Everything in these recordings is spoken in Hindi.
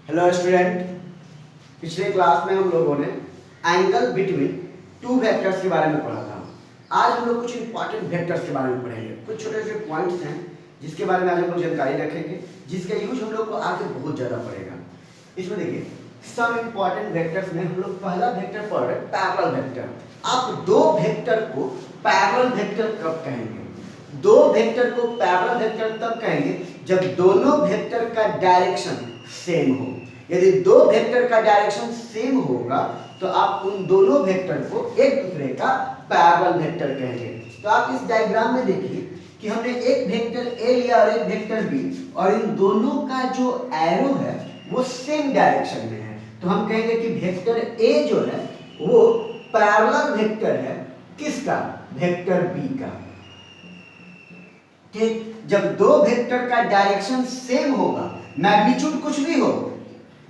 हेलो स्टूडेंट, पिछले क्लास में हम लोगों ने एंगल बिटवीन टू वेक्टर्स के बारे में पढ़ा था। आज हम लोग कुछ इंपॉर्टेंट वेक्टर्स के बारे में पढ़ेंगे। कुछ छोटे छोटे पॉइंट्स हैं जिसके बारे में आज हम लोग जानकारी रखेंगे, जिसका यूज हम लोग को आगे बहुत ज़्यादा पड़ेगा। इसमें देखिए सम इंपॉर्टेंट वेक्टर्स में हम लोग पहला वेक्टर पढ़ रहे हैं पैरेलल वेक्टर। आप दो वेक्टर को पैरेलल वेक्टर कब कहेंगे? दो वेक्टर को पैरेलल वेक्टर तब कहेंगे जब दोनों वेक्टर का डायरेक्शन सेम हो। यदि दो वेक्टर का डायरेक्शन सेम होगा तो आप उन दोनों वेक्टर को एक दूसरे का पैरेलल वेक्टर कहेंगे। तो आप इस डायग्राम में देखिए कि हमने एक वेक्टर ए लिया और एक वेक्टर बी, और इन दोनों का जो एरो है वो सेम डायरेक्शन में है, तो हम कहेंगे कि वेक्टर ए जो है वो पैरेलल वेक्टर है किसका? वेक्टर बी का। ठीक, जब दो वेक्टर का डायरेक्शन सेम होगा, मैग्नीट्यूड कुछ भी हो,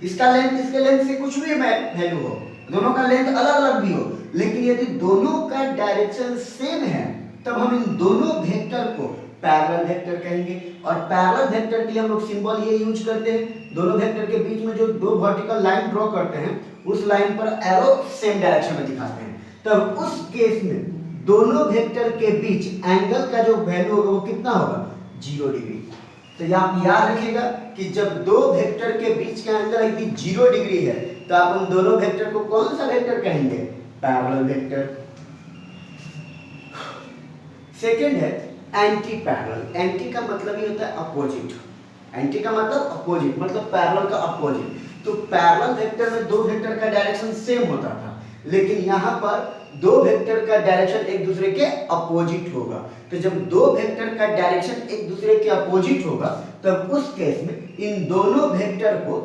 इसका लेंथ इसके लेंथ से कुछ भी वैल्यू हो, दोनों का लेंथ अलग अलग भी हो, लेकिन यदि दोनों का डायरेक्शन सेम है तब हम इन दोनों वेक्टर को पैरेलल वेक्टर कहेंगे। और पैरेलल वेक्टर के लिए हम लोग सिंबल ये यूज करते हैं, दोनों वेक्टर के बीच में जो दो वर्टिकल लाइन ड्रॉ करते हैं उस लाइन पर एरो सेम डायरेक्शन में दिखाते हैं। तब उस केस में दोनों वेक्टर के बीच एंगल का जो वैल्यू होगा वो कितना होगा? 0 डिग्री। तो आप याद रखिएगा कि जब दो वेक्टर के बीच का एंगल यदि 0 डिग्री है तो आप उन दोनों वेक्टर को कौन सा वेक्टर कहेंगे? Parallel vector. सेकंड है एंटी पैरेलल। एंटी का मतलब ये होता है अपोजिट। एंटी का मतलब अपोजिट, मतलब पैरेलल का अपोजिट। तो पैरेलल वेक्टर में दो वेक्टर का डायरेक्शन सेम होता था, लेकिन यहाँ पर दो वेक्टर का डायरेक्शन एक दूसरे के अपोजिट होगा। तो जब दो वेक्टर का डायरेक्शन एक दूसरे के अपोजिट होगा तब उस केस में इन दोनों वेक्टर को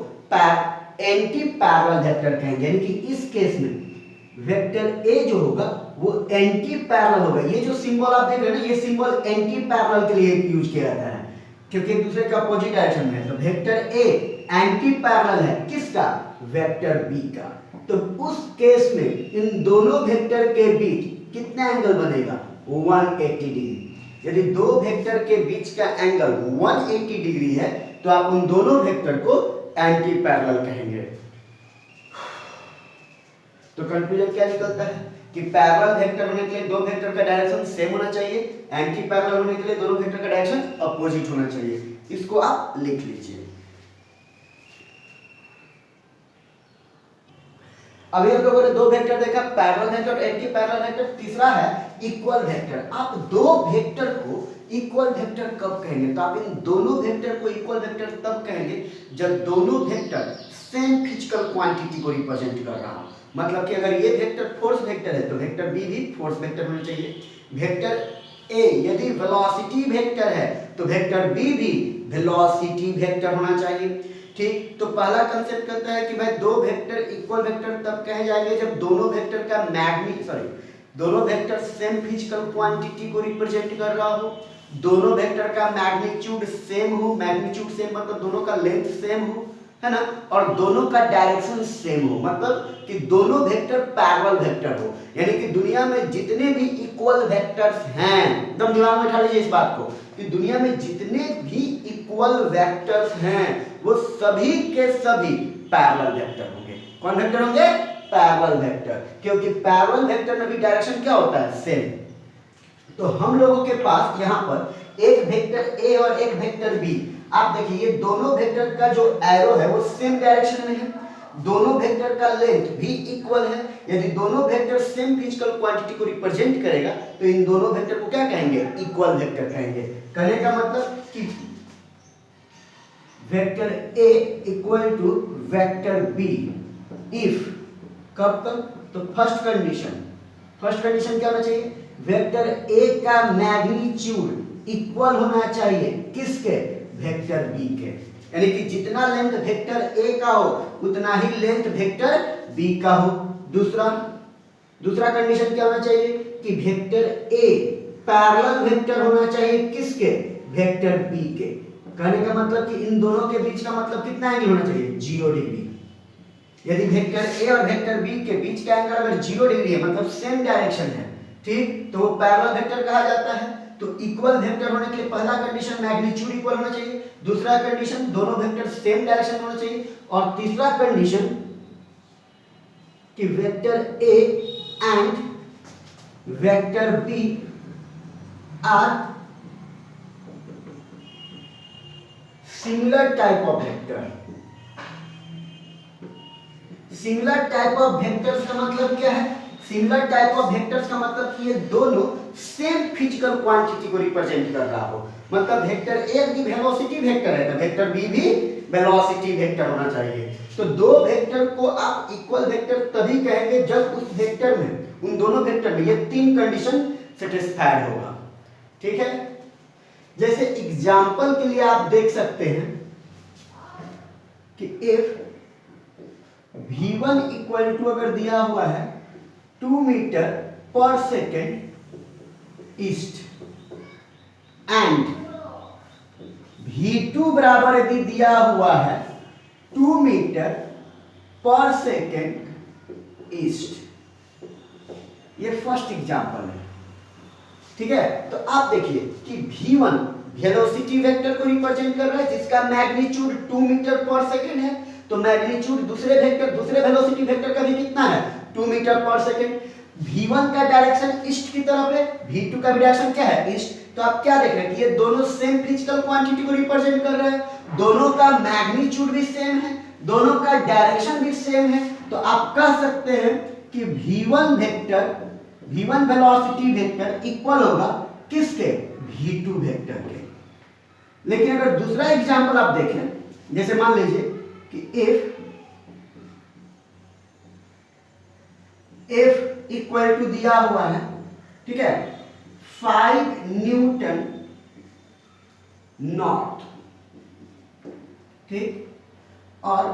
एंटी पैरेलल वेक्टर कहेंगे। यानी कि इस केस में वेक्टर ए जो होगा वो एंटी पैरेलल होगा। ये जो सिंबल आप देख रहे हैं ना, ये सिंबल एंटी पैरेलल के लिए यूज किया जाता है क्योंकि एक दूसरे के अपोजिट डायरेक्शन में है। तो वेक्टर ए एंटी पैरेलल है किसका? वेक्टर बी का। तो उस केस में इन दोनों वेक्टर के बीच कितना एंगल बनेगा? 180 डिग्री। यदि दो वेक्टर के बीच का एंगल 180 डिग्री है तो आप उन दोनों वेक्टर को एंटी पैरेलल कहेंगे। तो कंक्लूजन क्या निकलता है कि पैरेलल वेक्टर होने के लिए दो वेक्टर का डायरेक्शन सेम होना चाहिए, एंटी पैरेलल होने के लिए दोनों वेक्टर का डायरेक्शन अपोजिट होना चाहिए। इसको आप लिख लीजिए। अभी हम लोगों ने दो वेक्टर देखा, पैरेलल वेक्टर और एंटी पैरेलल वेक्टर। तीसरा है इक्वल वेक्टर। आप दो वेक्टर को इक्वल वेक्टर कब कहेंगे? तो आप इन दोनों वेक्टर को इक्वल वेक्टर तब कहेंगे जब दोनों वेक्टर सेम फिजिकल क्वांटिटी को रिप्रेजेंट कर रहा हो। मतलब कि अगर ये वेक्टर फोर्स वेक्टर है तो वेक्टर बी भी फोर्स वेक्टर होना चाहिए। वेक्टर ए यदि वेलोसिटी वेक्टर है तो वेक्टर बी भी वेलोसिटी वेक्टर होना चाहिए। ठीक, तो पहला कंसेप्ट कहता है कि भाई दो वेक्टर इक्वल वेक्टर तब कहे जाएंगे जब दोनों वेक्टर का दोनों वेक्टर सेम फिजिकल क्वांटिटी को रिप्रेजेंट कर रहा हो, दोनों वेक्टर का मैग्नीट्यूड सेम हो। मैग्नीट्यूड सेम मतलब दोनों का लेंथ सेम हो, है ना, और दोनों का डायरेक्शन सेम हो, मतलब कि दोनों वेक्टर पैरेलल वेक्टर हो। यानी कि दुनिया में जितने भी इक्वल वेक्टर्स हैं, एकदम दिमाग में बैठा लीजिए इस बात को, कि दुनिया में जितने भी इक्वल वेक्टर्स हैं वो सभी के सभी पैरेलल वेक्टर होंगे। कौन वेक्टर होंगे? Parallel vector. क्योंकि पैरेलल वेक्टर में भी डायरेक्शन क्या होता है? सेम। तो हम लोगों के पास यहाँ पर एक वेक्टर ए और एक वेक्टर बी। आप देखिए ये दोनों वेक्टर का जो एरो है वो सेम डायरेक्शन में है, दोनों वेक्टर का लेंथ भी इक्वल है। यदि दोनों वेक्टर सेम फिजिकल क्वांटिटी को रिप्रेजेंट करेगा तो इन दोनों वेक्टर को क्या कहेंगे? इक्वल वेक्टर कहेंगे। कहने का मतलब कि vector A equal to vector B if, कब तक? तो फर्स्ट कंडीशन क्या होना चाहिए? वेक्टर ए का मैग्नीट्यूड इक्वल होना चाहिए किसके? वेक्टर बी के। यानी कि जितना लेंथ वेक्टर ए का हो उतना ही लेंथ वेक्टर बी का हो। दूसरा कंडीशन क्या होना चाहिए कि वेक्टर ए पैरेलल वेक्टर होना चाहिए किसके? वेक्टर बी के। कहने का मतलब कि इन दोनों के बीच का मतलब कितना एंगल होना चाहिए? 0 डिग्री। यदि वेक्टर ए और वेक्टर बी के बीच का एंगल अगर 0 डिग्री है मतलब सेम डायरेक्शन है, ठीक, तो वो पैरेलल वेक्टर कहा जाता है। तो इक्वल वेक्टर होने के लिए पहला कंडीशन मैग्नीट्यूड इक्वल होना चाहिए, दूसरा कंडीशन दोनों वेक्टर सेम डायरेक्शन में होना चाहिए, और तीसरा कंडीशन कि vector A and vector B are similar type of vector. Similar type of vectors का मतलब क्या है? सिमिलर टाइप ऑफ वेक्टर्स का मतलब कि ये दोनों सेम फिजिकल क्वांटिटी को रिप्रेजेंट कर रहा हो। मतलब वेक्टर ए भी वेलोसिटी वेक्टर है तो वेक्टर बी भी वेलोसिटी वेक्टर होना चाहिए। तो दो वेक्टर को आप इक्वल वेक्टर तभी कहेंगे जब उस वेक्टर में, उन दोनों वेक्टर में ये तीन कंडीशन सेटिस्फाइड होगा। ठीक है, जैसे एग्जांपल के लिए आप देख सकते हैं कि इफ v1 इक्वल टू अगर दिया हुआ है 2 मीटर पर सेकेंड ईस्ट एंड v2 बराबर यदि दिया हुआ है 2 मीटर पर सेकेंड ईस्ट, ये फर्स्ट एग्जांपल है। ठीक है, तो आप देखिए कि v1 वेलोसिटी वेक्टर को रिप्रेजेंट कर रहा है जिसका मैग्नीट्यूड 2 मीटर पर सेकेंड है, तो मैग्नीट्यूड दूसरे वेलोसिटी वेक्टर का भी कितना है? 2 मीटर पर सेकेंड। v1 का डायरेक्शन ईस्ट की तरफ है, v2 का भी डायरेक्शन क्या है? ईस्ट। तो आप क्या देख रहे हैं कि ये दोनों सेम फिजिकल क्वांटिटी को रिप्रेजेंट कर रहे हैं, दोनों का मैग्नीट्यूड भी सेम है, दोनों का डायरेक्शन भी सेम है। तो आप कह सकते हैं कि v1 वेलोसिटी वेक्टर इक्वल होगा किसके? v2 वेक्टर के। लेकिन अगर दूसरा एग्जांपल आप देखें, जैसे मान लीजिए कि इफ इक्वल टू दिया हुआ है, ठीक है, 5 न्यूटन नॉट, ठीक, और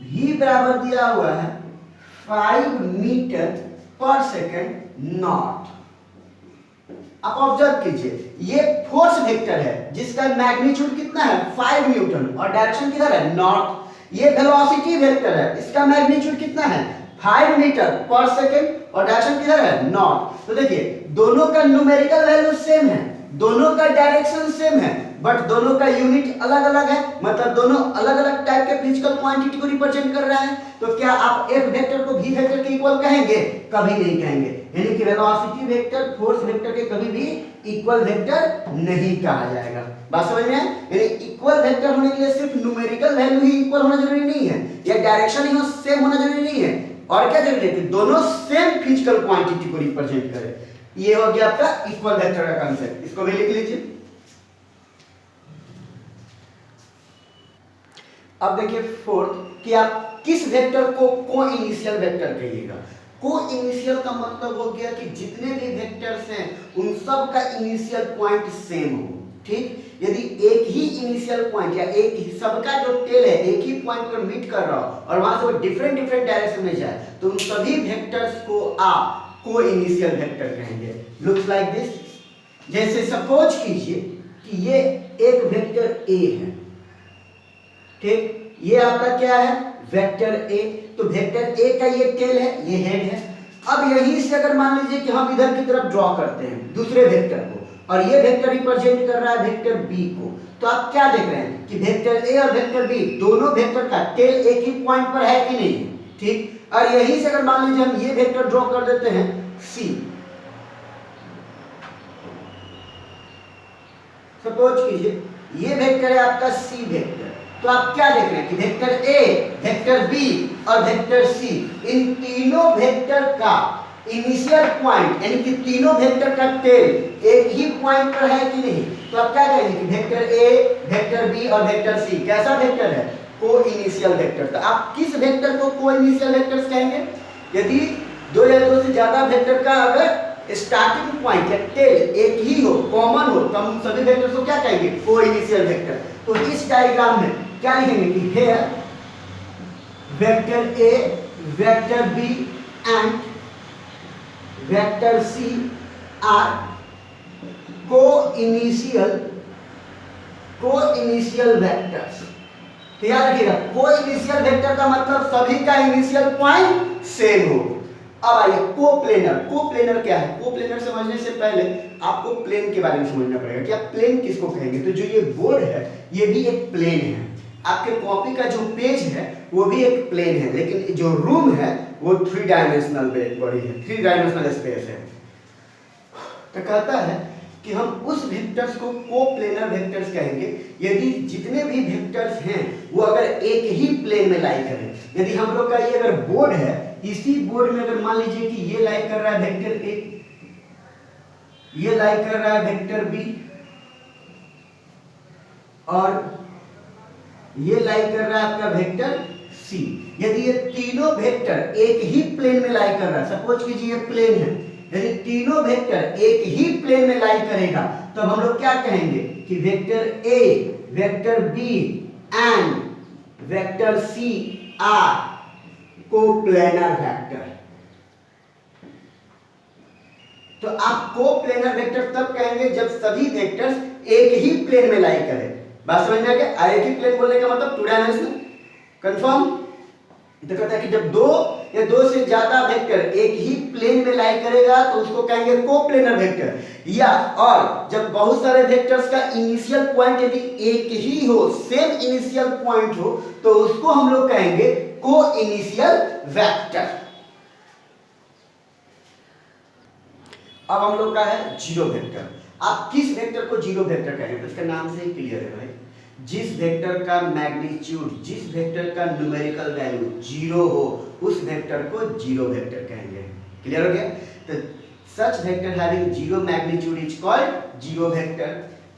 v बराबर दिया हुआ है 5 मीटर पर सेकेंड नॉट। आप ऑब्जर्व कीजिए ये फोर्स वेक्टर है जिसका मैग्नीट्यूड कितना है? 5 न्यूटन और डायरेक्शन किधर है? नॉर्थ। ये वेलोसिटी वेक्टर है, इसका मैग्नीट्यूड कितना है? 5 मीटर पर सेकेंड और डायरेक्शन किधर है? नॉर्थ। तो देखिए दोनों का न्यूमेरिकल वैल्यू सेम है, दोनों का डायरेक्शन सेम है, बट दोनों का यूनिट अलग अलग है, मतलब दोनों अलग अलग टाइप के फिजिकल क्वांटिटी को रिप्रेजेंट कर रहे हैं। तो क्या आप एफ वेक्टर को v वेक्टर के इक्वल कहेंगे? कभी नहीं कहेंगे। यानी कि वेलोसिटी वेक्टर फोर्स वेक्टर के कभी भी इक्वल वेक्टर नहीं कहा जाएगा। बात समझ में? यानी इक्वल वेक्टर होने के लिए सिर्फ न्यूमेरिकल वैल्यू ही इक्वल होना जरूरी नहीं है, या डायरेक्शन ही सेम होना जरूरी नहीं है, और क्या जरूरी है कि दोनों सेम फिजिकल क्वांटिटी को रिप्रेजेंट करें। ये हो गया आपका इक्वल वेक्टर का कांसेप्ट, इसको भी लिख लीजिए। अब देखिए फोर्थ कि आप किस वेक्टर को को इनिशियल वेक्टर कहिएगा। को इनिशियल का मतलब हो गया कि जितने भी वेक्टर्स हैं उन सब का इनिशियल पॉइंट सेम हो। ठीक, यदि एक ही इनिशियल पॉइंट या एक ही सबका जो टेल है एक ही पॉइंट पर मीट कर रहा हो और वहां से वो डिफरेंट डायरेक्शन में जाए तो उन सभी वेक्टर्स को आप को इनिशियल वेक्टर कहेंगे। Looks like this. जैसे सपोज कीजिए कि ये एक वेक्टर ए है, ठीक, ये आपका क्या है? Vector A. तो वेक्टर ए का ये टेल है, ये हेड है। अब यहीं से अगर मान लीजिए कि हम इधर की तरफ ड्रॉ करते हैं दूसरे वेक्टर को, और ये वेक्टर रिप्रेजेंट कर रहा है वेक्टर बी को, तो आप क्या देख रहे हैं कि वेक्टर ए और वेक्टर बी दोनों वेक्टर का टेल एक ही पॉइंट पर है कि नहीं? ठीक, और यहीं से अगर मान लीजिए हम ये वेक्टर ड्रॉ कर देते हैं सी, सपोज कीजिए ये वेक्टर है आपका सी वेक्टर। तो आप क्या देख रहे हैं कि वेक्टर ए, वेक्टर बी और वेक्टर सी, इन तीनों वेक्टर का इनिशियल पॉइंट यानी कि तीनों वेक्टर का टेल एक ही पॉइंट पर है कि नहीं? तो आप क्या कहेंगे कि वेक्टर ए, वेक्टर बी और वेक्टर सी कैसा वेक्टर है? को इनिशियल वेक्टर। तो आप किस वेक्टर को को इनिशियल वेक्टर्स कहेंगे? यदि दो या दो से ज्यादा वेक्टर का अगर स्टार्टिंग पॉइंट या टेल एक ही हो, कॉमन हो, तो हम सभी वेक्टर्स को क्या कहेंगे? को इनिशियल वेक्टर। तो इस डायग्राम में क्या लिखेंगे कि here vector A, vector B and vector C are coinitial vectors. तो याद रखिएगा को इनिशियल वेक्टर का मतलब सभी का इनिशियल पॉइंट सेम हो। अब आइए कोप्लेनर। कोप्लेनर क्या है? कोप्लेनर समझने से पहले आपको प्लेन के बारे में समझना पड़ेगा कि आप प्लेन किसको कहेंगे। तो जो ये बोर्ड है ये भी एक प्लेन है, आपके कॉपी का जो पेज है वो भी एक प्लेन है, लेकिन जो रूम है वो 3 डायमेंशनल बॉडी है, 3 डायमेंशनल स्पेस है। तो कहता है कि हम उस वेक्टर्स को कोप्लेनर वेक्टर्स कहेंगे यदि जितने भी वेक्टर्स हैं वो अगर एक ही प्लेन में लाई करें। यदि हम लोग का ये अगर बोर्ड है, इसी बोर्ड में अगर मान लीजिए कि ये लाई कर रहा है वेक्टर ए, ये लाई कर रहा है वेक्टर बी, और ये लाई कर रहा है आपका वेक्टर सी। यदि ये तीनों वेक्टर एक ही प्लेन में लाई कर रहा है, सपोज कीजिए ये प्लेन है, यदि तीनों वेक्टर एक ही प्लेन में लाई करेगा तो हम लोग क्या कहेंगे कि vector A, vector B and vector C are coplanar vector. तो आप कोप्लेनर वेक्टर तब कहेंगे जब सभी वेक्टर्स एक ही प्लेन में लाई करें। बात समझ में आ गया? एक ही प्लेन बोलने का मतलब 2 डायमेंशनल। कंफर्म? तो कहता है कि जब दो या दो से ज्यादा वेक्टर एक ही प्लेन में लाई करेगा तो उसको कहेंगे कोप्लेनर वेक्टर। या और जब बहुत सारे वेक्टर्स का इनिशियल पॉइंट यदि एक ही हो, सेम इनिशियल पॉइंट हो, तो उसको हम लोग कहेंगे को इनिशियल वेक्टर। अब हम लोग का है जीरो वेक्टर। आप किस वेक्टर को जीरो वेक्टर कहेंगे? तो इसका नाम से ही क्लियर है भाई, जिस वेक्टर का मैग्नीट्यूड, जिस वेक्टर का न्यूमेरिकल वैल्यू जीरो हो उस वेक्टर को जीरो वेक्टर कहेंगे। क्लियर हो गया? तो such vector having zero magnitude is called zero vector.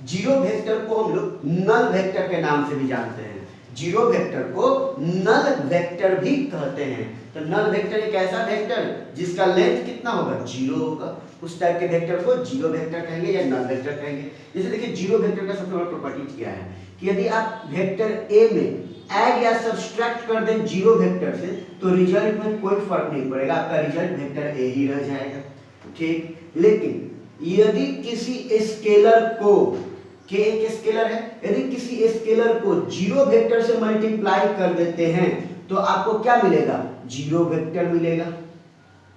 Zero vector को हम लोग नल वेक्टर के नाम से भी जानते हैं। जीरो वेक्टर को नल वेक्टर भी कहते हैं। तो नल वेक्टर एक ऐसा वेक्टर जिसका लेंथ कितना होगा? जीरो होगा, उस टाइप के वेक्टर को जीरो वेक्टर कहेंगे या नल वेक्टर कहेंगे। जैसे देखिए जीरो वेक्टर का सबसे बड़ा प्रॉपर्टी क्या है कि यदि आप वेक्टर ए में ऐड या सब्सट्रैक्ट कर दें जीरो वेक्टर से तो रिजल्ट में कोई फर्क नहीं पड़ेगा, आपका रिजल्ट वेक्टर ए ही रह जाएगा। ठीक, लेकिन यदि किसी स्केलर को, के एक स्केलर है, यदि किसी स्केलर को जीरो वेक्टर से मल्टीप्लाई कर देते हैं तो आपको क्या मिलेगा? जीरो वेक्टर मिलेगा।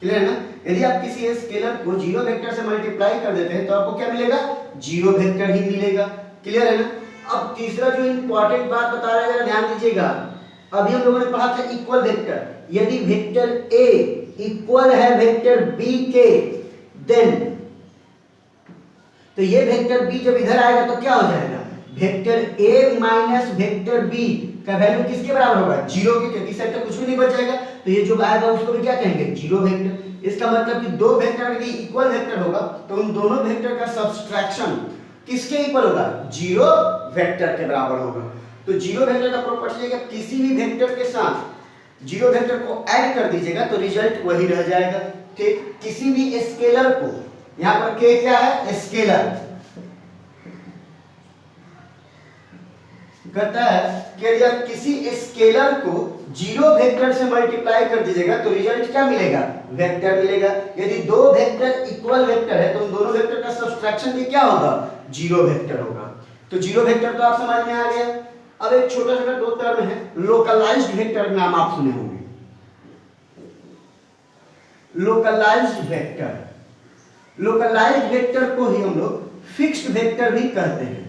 क्लियर है ना? यदि आप किसी स्केलर को जीरो वेक्टर से मल्टीप्लाई कर देते हैं तो आपको क्या मिलेगा? जीरो वेक्टर ही मिलेगा। क्लियर है ना? अब तीसरा जो इंपॉर्टेंट बात बता रहे हैं ध्यान दीजिएगा, अभी हम लोगों ने पढ़ा था इक्वल वेक्टर। यदि वेक्टर ए इक्वल है वेक्टर बी के, देन तो ये वेक्टर बी जब इधर आएगा तो क्या हो जाएगा? Vector A minus vector B का वैल्यू किसके बराबर होगा? जीरो के, क्योंकि सेट तो कुछ भी नहीं बच जाएगा। तो ये जो आएगा उसको भी क्या कहेंगे? Zero vector. इसका मतलब कि दो वेक्टर यदि इक्वल वेक्टर होगा तो उन दोनों वेक्टर का सब्सट्रैक्शन किसके इक्वल होगा? जीरो वेक्टर के बराबर होगा। तो जीरो वेक्टर का प्रॉपर्टी है कि किसी भी वेक्टर के साथ जीरो वेक्टर को ऐड कर दीजिएगा तो रिजल्ट वही रह जाएगा। ठीक, किसी भी स्केलर को, यहां पर के क्या है? स्केलर। कहता है कि यदि आप किसी स्केलर को जीरो वेक्टर से मल्टीप्लाई कर दीजिएगा तो रिजल्ट क्या मिलेगा? वेक्टर मिलेगा। यदि दो वेक्टर इक्वल वेक्टर है तो उन दोनों वेक्टर का सब्सट्रैक्शन भी क्या होगा? जीरो वेक्टर होगा। तो जीरो वेक्टर तो आप समझ में आ गया। अब एक छोटा छोटा दो टर्म है, लोकलाइज्ड वेक्टर नाम आप सुने होंगे। लोकलाइज्ड वेक्टर, लोकलाइज्ड वेक्टर को ही हम लोग फिक्स्ड वेक्टर भी कहते हैं।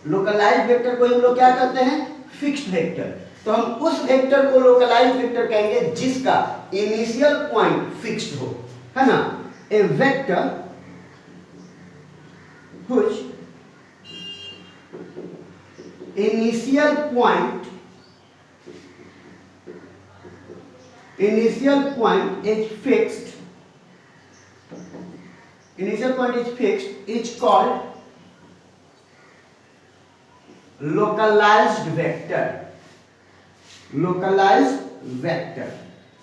लोकलाइज्ड वेक्टर को हम लोग क्या कहते हैं? Fixed vector. तो हम उस वेक्टर को लोकलाइज्ड वेक्टर कहेंगे जिसका इनिशियल पॉइंट फिक्स्ड हो, है ना? ए vector which initial point is fixed, is called localized vector। localized vector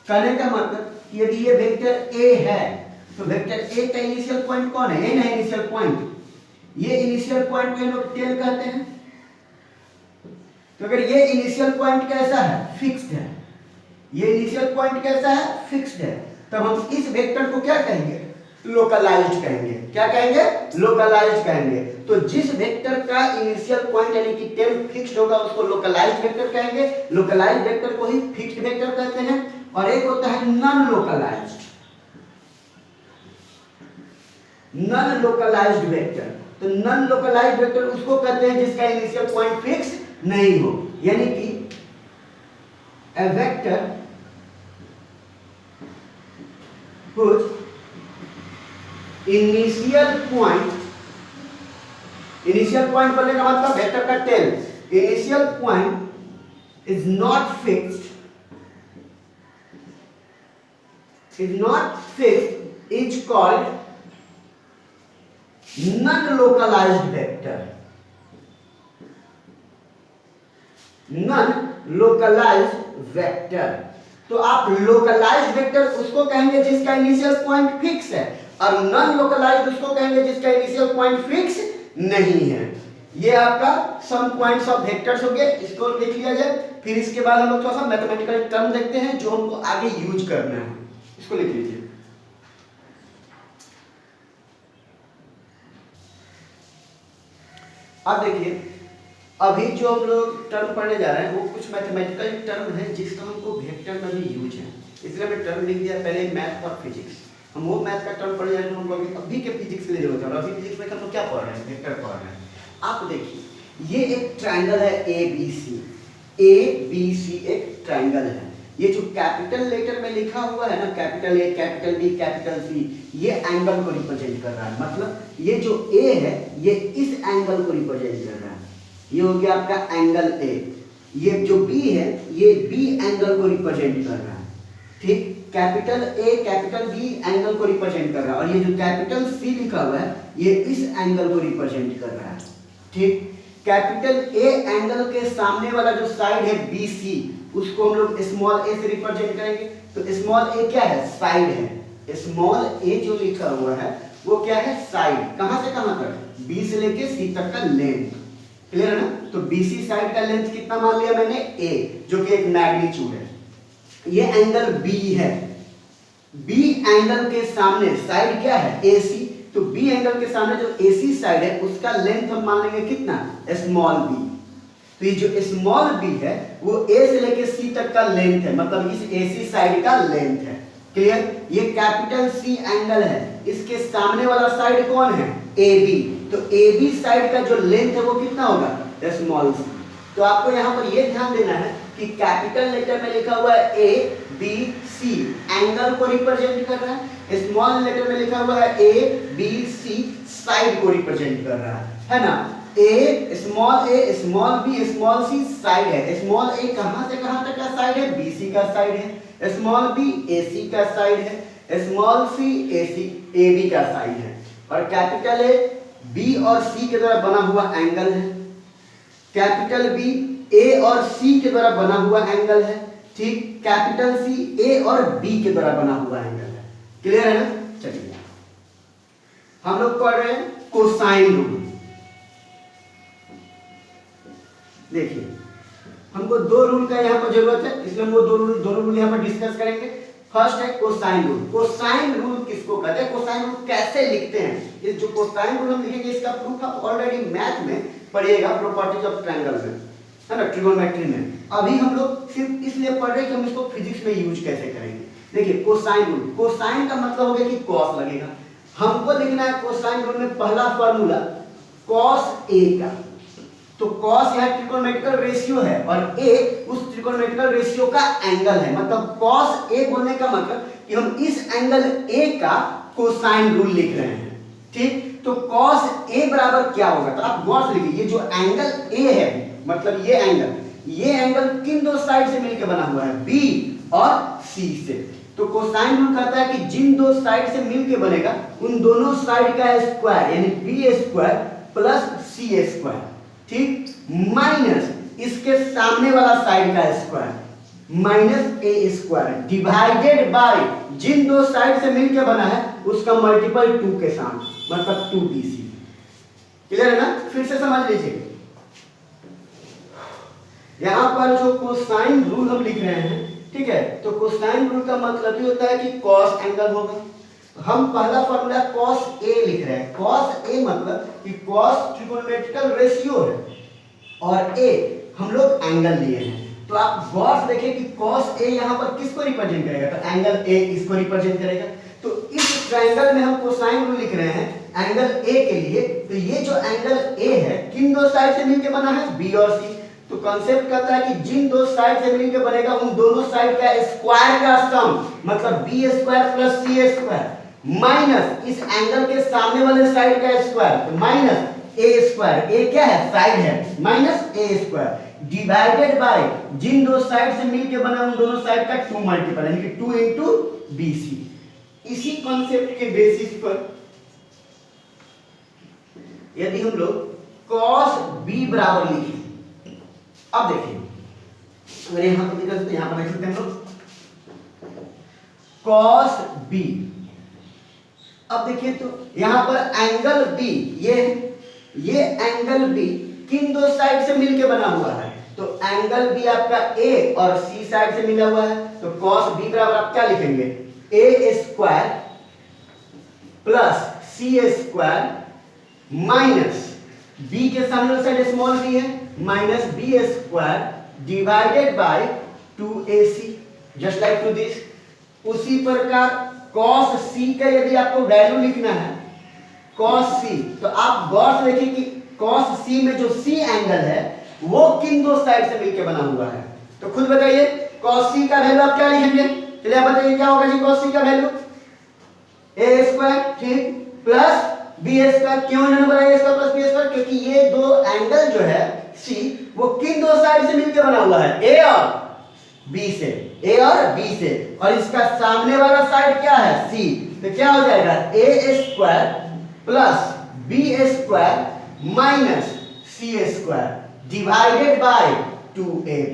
कहने का मतलब कि यदि ये वेक्टर A है तो वेक्टर A का इनिशियल पॉइंट कौन है? ये ना इनिशियल पॉइंट, ये इनिशियल पॉइंट को हम लोग टेल कहते हैं। तो अगर ये इनिशियल पॉइंट कैसा है? फिक्स्ड है। ये इनिशियल पॉइंट कैसा है? फिक्स्ड है। तब हम इस वेक्टर को क्या कहेंगे? लोकलाइज्ड कहेंगे। क्या कहेंगे? लोकलाइज्ड कहेंगे। तो जिस वेक्टर का इनिशियल पॉइंट यानी कि टेल फिक्स्ड होगा उसको लोकलाइज्ड वेक्टर कहेंगे। लोकलाइज्ड वेक्टर को ही फिक्स्ड वेक्टर कहते हैं। और एक होता है non localised. Non localised vector, तो नॉन लोकलाइज्ड वेक्टर उसको कहते हैं जिसका इनिशियल पॉइंट फिक्स नहीं हो, यानी कि a vector whose initial point बोलने का मतलब वेक्टर का tail initial point is not fixed is called non-localized vector. non-localized vector, तो आप लोकलाइज्ड वेक्टर उसको कहेंगे जिसका इनिशियल पॉइंट फिक्स है, और नॉन लोकलाइज्ड उसको कहेंगे जिसका इनिशियल पॉइंट फिक्स नहीं है। ये आपका सम पॉइंट्स ऑफ वेक्टर्स हो गए, इसको लिख लिया जाए। फिर इसके बाद हम लोग थोड़ा सा मैथमेटिकल टर्म देखते हैं जो हमको आगे यूज करना है, इसको लिख लीजिए। अब देखिए, अभी जो हम लोग टर्म पढ़ने जा रहे हैं वो कुछ मैथमेटिकल टर्म है जिसका हमको वेक्टर में भी यूज है, इसलिए मैं टर्म लिख दिया पहले मैथ और फिजिक्स। हम वो मैथ का टर्म पढ़ने जा रहे हैं, हमको अभी के फिजिक्स के लिए जरूरत है, और अभी फिजिक्स में हम लोग क्या पढ़ रहे हैं, वेक्टर पढ़ रहे हैं। आप देखिए ये एक ट्रायंगल है ए बी सी एक ट्रायंगल है। ये जो कैपिटल लेटर में लिखा हुआ है ना, capital A capital B capital C, ये एंगल को रिप्रेजेंट कर रहा है। मतलब ये जो ए है ये इस एंगल को रिप्रेजेंट कर रहा है, ये हो गया आपका एंगल ए। ये जो बी है ये बी एंगल को रिप्रेजेंट कर रहा है, ठीक। Capital A capital B angle को रिप्रेजेंट कर रहा है, और ये जो कैपिटल सी लिखा हुआ है ये इस एंगल को रिप्रेजेंट कर रहा है, ठीक। कैपिटल ए एंगल के सामने वाला जो साइड है बी सी, उसको हम लोग स्मॉल ए से रिप्रेजेंट करेंगे। तो स्मॉल ए क्या है, साइड है। स्मॉल ए जो लिखा हुआ है वो क्या है, साइड। कहां से कहां तक, बी से लेके सी तक का लेंथ, क्लियर है ना। तो बीसी साइड का लेंथ कितना मान लिया मैंने, ए, जो कि एक मैग्नीट्यूड है। ये एंगल बी है, बी एंगल के सामने साइड क्या है, एसी। तो बी एंगल के सामने जो एसी साइड है उसका लेंथ हम मान लेंगे कितना, स्मॉल बी। तो ये जो स्मॉल बी है वो ए से लेके सी तक का लेंथ है, मतलब इस एसी साइड का लेंथ है, क्लियर। ये कैपिटल सी एंगल है, इसके सामने वाला साइड कौन है, ए बी। तो ए बी साइड का जो लेंथ है वो कितना होगा, स्मॉल सी। तो आपको यहाँ पर ये ध्यान देना है कि कैपिटल लेटर में लिखा हुआ है ए बी सी, एंगल को रिप्रेजेंट कर रहा है। स्मॉल लेटर में लिखा हुआ है ए बी सी, साइड को रिप्रेजेंट कर रहा है ना। ए स्मॉल बी स्मॉल सी साइड है। स्मॉल ए कहां से कहां तक का साइड है, बी सी का साइड है। स्मॉल बी ए सी का साइड है। Small C A C A B का साइड है। और कैपिटल ए बी और सी के द्वारा बना हुआ एंगल है। कैपिटल बी ए और सी के द्वारा बना हुआ एंगल है, ठीक। कैपिटल सी ए और बी के द्वारा बना हुआ एंगल है, क्लियर है ना। चलिए हम लोग पढ़ रहे हैं कोसाइन रूल। देखिए हमको दो रूल का यहाँ पर जरूरत है, इसलिए हम वो दो रूल यहाँ पर डिस्कस करेंगे। फर्स्ट है कोसाइन रूल। कोसाइन रूल किसको कहते हैं, कोसाइन रूल कैसे लिखते हैं। इस जो कोसाइन रूल हम लिखेंगे इसका प्रूफ आप ऑलरेडी मैथ में पढ़िएगा, प्रॉपर्टीज ऑफ ट्रायंगल में, है ना, ट्रिगोनोमेट्री में। अभी हम लोग सिर्फ इसलिए पढ़ रहे हैं कि हम इसको फिजिक्स में यूज कैसे करेंगे। देखिए कोसाइन रूल, कोसाइन का मतलब हो गया कि कॉस लगेगा। हमको लिखना है कोसाइन रूल में पहला फॉर्मूला कॉस ए का। तो कॉस यहाँ ट्रिगोनोमेट्रिकल रेशियो है और ए उस ट्रिगोनोमेट्रिकल रेशियो का एंगल है। मतलब कॉस ए बोलने का मतलब कि हम इस एंगल ए का कोसाइन रूल लिख रहे हैं, ठीक। तो कॉस ए बराबर क्या होगा, तो आप गौर से लिखिए, ये जो एंगल ए है, मतलब ये एंगल किन दो साइड से मिलकर बना हुआ है, बी और सी से। तो कोसाइन रूल कहता है कि जिन दो साइड से मिलकर बनेगा उन दोनों साइड का स्क्वायर यानी B square plus C square, ठीक, माइनस इसके सामने वाला साइड का square minus A square divided by जिन दो साइड से मिलकर बना है उसका मल्टीपल 2 के साथ, मतलब 2bc। क्लियर है ना। फिर से समझ लीजिए, यहां पर जो कोसाइन रूल हम लिख रहे हैं, ठीक है, तो कोसाइन रूल का मतलब ये होता है कि कॉस एंगल होगा। हम पहला फॉर्मूला cos A लिख रहे हैं। cos A मतलब कि cos ट्रिगोनोमेट्रिकल रेशियो है और A हम लोग एंगल लिए हैं। तो आप गौर से देखिए कि cos A यहाँ पर किसको रिप्रेजेंट करेगा, तो एंगल A इसको रिप्रेजेंट करेगा। तो इस ट्रायंगल में हम कोसाइन रूल लिख रहे हैं एंगल A के लिए। तो ये जो एंगल A है किन दो साइड से मिलकर बना है, B और C। तो कॉन्सेप्ट कहता है कि जिन दो साइड से मिलकर बनेगा उन दोनों साइड का स्क्वायर का सम, मतलब B square plus C square minus इस एंगल के सामने वाले साइड का स्क्वायर, तो माइनस ए स्क्वायर, ए क्या है, साइड है, minus A square divided by जिन दो साइड से मिलकर बना उन दोनों साइड का 2 मल्टीपल, यानी कि 2 इंटू बी सी। इसी कॉन्सेप्ट के बेसिस पर यदि हम लोग cos b बराबर लिखें, अब देखिए अगर यहां पर लिखते हैं, यहां पर लिख सकते हैं हम लोग cos b। अब देखिए तो यहां पर एंगल b, ये एंगल b किन दो साइड से मिलके बना हुआ है, तो एंगल b आपका a और c साइड से मिला हुआ है। तो cos b बराबर आप क्या लिखेंगे, a square plus C square minus b के सामने वाला साइड स्मॉल b है, minus B square divided by 2ac, just like to this. उसी प्रकार cos c का यदि आपको वैल्यू लिखना है cos c, तो आप गौर से देखिए कि cos c में जो c एंगल है वो किन दो साइड से मिलकर बना हुआ है, तो खुद बताइए cos c का वैल्यू आप क्या लिखेंगे, चलिए आप बताइए क्या होगा जी cos c का वैल्यू, a स्क्वायर, ठीक, प्लस बी स्क्वायर। क्यों इन्होंने बनाया a square plus B square, क्योंकि ये दो एंगल जो है c वो किन दो साइड से मिलकर बना हुआ है, a और b से, a और b से, और इसका सामने वाला साइड क्या है, c। तो क्या हो जाएगा a square plus B square minus C square divided by 2ab।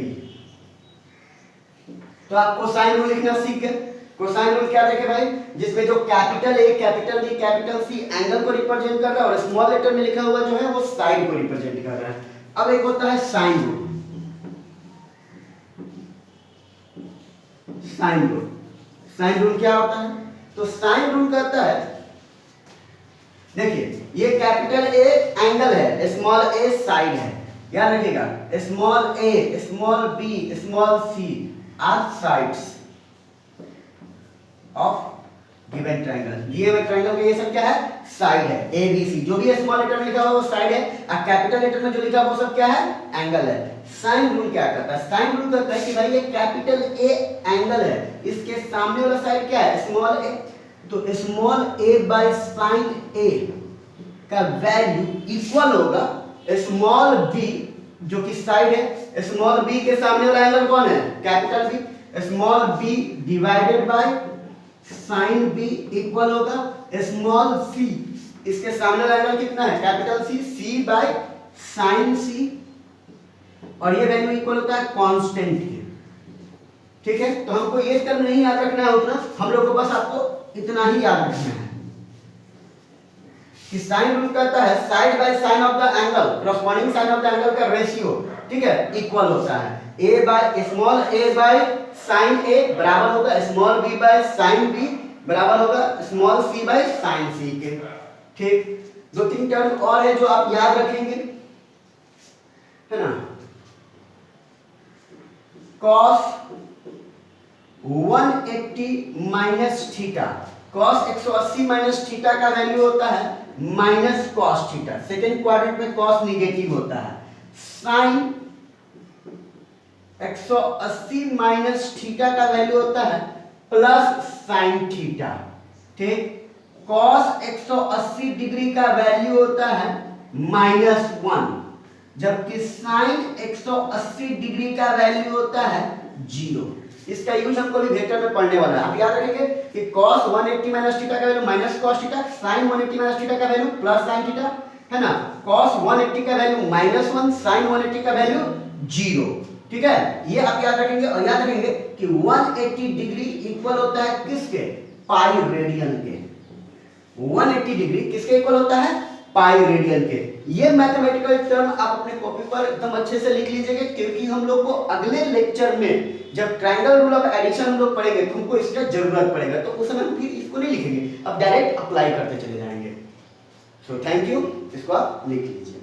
तो आप कोसाइन रूल लिखना सीख गए। कोसाइन रूल क्या देखे भाई, जिसमें जो capital A, capital B, capital C angle को रिप्रेजेंट कर रहा है और स्मॉल लेटर में लिखा हुआ जो है वो साइड को रिप्रेजेंट कर रहा है। अब एक होता है sine rule. Sine rule, sine rule क्या होता है, तो साइन रूल कहता है, देखिए ये कैपिटल ए एंगल है, स्मॉल ए साइड है, याद रखिएगा small A, small B, small C are sides of given triangle. दिए हुए ट्रायंगल में ये सब क्या है, साइड है, ए बी सी। जो भी स्मॉल लेटर में लिखा हुआ वो साइड है, और कैपिटल लेटर में जो लिखा वो सब क्या है, एंगल है। साइन रूल क्या कहता है, साइन रूल कहता है कि भाई ये कैपिटल ए एंगल है, इसके सामने वाला साइड क्या है, स्मॉल ए। तो स्मॉल ए बाय साइन ए का वैल्यू इक्वल होगा स्मॉल बी जो कि साइड है, स्मॉल बी के सामने वाला एंगल कौन है, capital B, small B divided by sine B equal होगा स्मॉल सी, इसके सामने वाला एंगल कितना है, capital C, C by sine C, और ये वैल्यू इक्वल होता है कांस्टेंट के। ठीक है, तो हमको ये टर्म नहीं याद रखना है उतना, हम लोग को बस आपको इतना ही याद रखना है कि साइन रूल कहता है side by sine of the angle, corresponding sine of the angle का रेशियो, ठीक है, इक्वल होता है a by small a by sine a बराबर होगा small b by sine b बराबर होगा small c by sine c के। ठीक, दो तीन टर्म और है जो आप याद रखेंगे, है ना। cos 180 minus theta, cos 180 minus theta का वैल्यू होता है minus cos theta, second quadrant में cos निगेटिव होता है। sin 180 माइनस थीटा का वैल्यू होता है प्लस sin थीटा। ठीक, cos 180 डिग्री का वैल्यू होता है -1, जबकि sin 180 डिग्री का वैल्यू होता है 0। इसका यूज हमको भी वेक्टर में पढ़ने वाला है। आप याद रखेंगे कि cos 180 माइनस थीटा का value minus cos theta, sin 180 minus theta का वैल्यू प्लस sin थीटा, है ना। cos 180 का वैल्यू -1, sin 180 का वैल्यू 0। ठीक है, ये आप याद रखेंगे, और याद रखेंगे कि 180 डिग्री इक्वल होता है किसके, पाई रेडियन के। 180 डिग्री किसके इक्वल होता है, पाई रेडियन के। ये मैथमेटिकल टर्म आप अपने कॉपी पर एकदम अच्छे से लिख लीजिएगा, क्योंकि हम लोग को अगले लेक्चर में जब ट्रायंगल रूल ऑफ एडिशन हम लोग पढ़ेंगे तो हमको इसका जरूरत पड़ेगा, तो उस समय हम फिर इसको नहीं लिखेंगे, अब डायरेक्ट अप्लाई करते चले जाएंगे। सो थैंक यू, इसको आप लिख लीजिए।